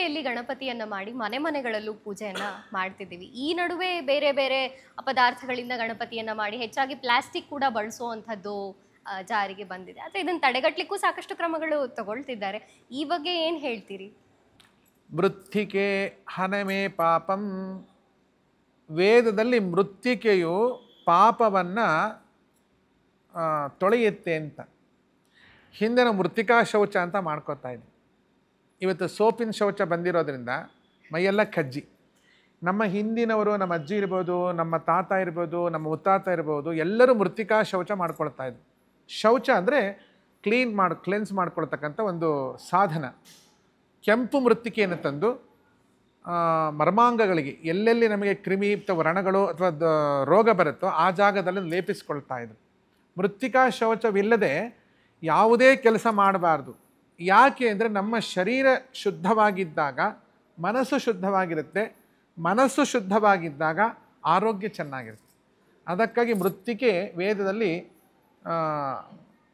ಮಡಿಕೆಯಲ್ಲಿ ಗಣಪತಿಯನ್ನ ಮಾಡಿ ಮನೆ ಮನೆಗಳಲ್ಲೂ ಪೂಜೆಯನ್ನ ಮಾಡ್ತಿದ್ದೀವಿ. ಈ ನಡುವೆ ಬೇರೆ ಬೇರೆ ಪದಾರ್ಥಗಳಿಂದ ಗಣಪತಿಯನ್ನ ಮಾಡಿ ಹೆಚ್ಚಾಗಿ ಪ್ಲಾಸ್ಟಿಕ್ ಕೂಡ ಬಳಸುವಂಥದ್ದು ಜಾರಿಗೆ ಬಂದಿದೆ. ಆದರೆ ಇದನ್ನು ತಡೆಗಟ್ಟಲಿಕ್ಕೂ ಸಾಕಷ್ಟು ಕ್ರಮಗಳು ತಗೊಳ್ತಿದ್ದಾರೆ. ಈ ಬಗ್ಗೆ ಏನು ಹೇಳ್ತೀರಿ? ಮೃತ್ತಿಕೆ ಹನಮೇ ಪಾಪಂ. ವೇದದಲ್ಲಿ ಮೃತ್ತಿಕೆಯು ಪಾಪವನ್ನು ತೊಳೆಯುತ್ತೆ ಅಂತ. ಹಿಂದಿನ ಮೃತ್ತಿಕಾ ಶೌಚ ಅಂತ ಮಾಡ್ಕೋತಾ ಇದ್ವಿ. ಇವತ್ತು ಸೋಪಿನ ಶೌಚ ಬಂದಿರೋದ್ರಿಂದ ಮೈಯೆಲ್ಲ ಕಜ್ಜಿ. ನಮ್ಮ ಹಿಂದಿನವರು, ನಮ್ಮ ಅಜ್ಜಿ ಇರ್ಬೋದು, ನಮ್ಮ ತಾತ ಇರ್ಬೋದು, ನಮ್ಮ ಮುತ್ತಾತ ಇರ್ಬೋದು, ಎಲ್ಲರೂ ಮೃತ್ತಿಕಾ ಶೌಚ ಮಾಡ್ಕೊಳ್ತಾ ಇದ್ವಿ. ಶೌಚ ಅಂದರೆ ಕ್ಲೆನ್ಸ್ ಮಾಡ್ಕೊಳ್ತಕ್ಕಂಥ ಒಂದು ಸಾಧನ. ಕೆಂಪು ಮೃತ್ತಿಕೆಯನ್ನು ತಂದು ಮರ್ಮಾಂಗಗಳಿಗೆ ಎಲ್ಲೆಲ್ಲಿ ನಮಗೆ ಕ್ರಿಮಿ ವ್ರಣಗಳು ಅಥವಾ ರೋಗ ಬರುತ್ತೋ ಆ ಜಾಗದಲ್ಲಿ ಲೇಪಿಸ್ಕೊಳ್ತಾ ಇದ್ರು. ಮೃತ್ತಿಕಾ ಶೌಚವಿಲ್ಲದೆ ಯಾವುದೇ ಕೆಲಸ ಮಾಡಬಾರ್ದು. ಯಾಕೆ ಅಂದರೆ ನಮ್ಮ ಶರೀರ ಶುದ್ಧವಾಗಿದ್ದಾಗ ಮನಸ್ಸು ಶುದ್ಧವಾಗಿರುತ್ತೆ, ಮನಸ್ಸು ಶುದ್ಧವಾಗಿದ್ದಾಗ ಆರೋಗ್ಯ ಚೆನ್ನಾಗಿರುತ್ತೆ. ಅದಕ್ಕಾಗಿ ಮೃತ್ತಿಕೆ ವೇದದಲ್ಲಿ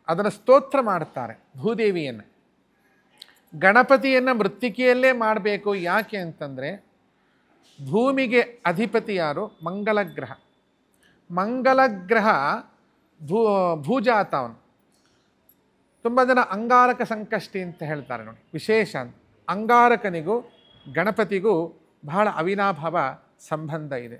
ಅದನ್ನು ಸ್ತೋತ್ರ ಮಾಡ್ತಾರೆ. ಭೂದೇವಿಯನ್ನು, ಗಣಪತಿಯನ್ನು ಮೃತ್ತಿಕೆಯಲ್ಲೇ ಮಾಡಬೇಕು. ಯಾಕೆ ಅಂತಂದರೆ ಭೂಮಿಗೆ ಅಧಿಪತಿ ಯಾರು? ಮಂಗಲಗ್ರಹ. ಮಂಗಲಗ್ರಹ ಭೂಜಾತ ಅವನು. ತುಂಬ ಜನ ಅಂಗಾರಕ ಸಂಕಷ್ಟಿ ಅಂತ ಹೇಳ್ತಾರೆ ನೋಡಿ, ವಿಶೇಷ ಅಂತ. ಅಂಗಾರಕನಿಗೂ ಗಣಪತಿಗೂ ಬಹಳ ಅವಿನಾಭಾವ ಸಂಬಂಧ ಇದೆ.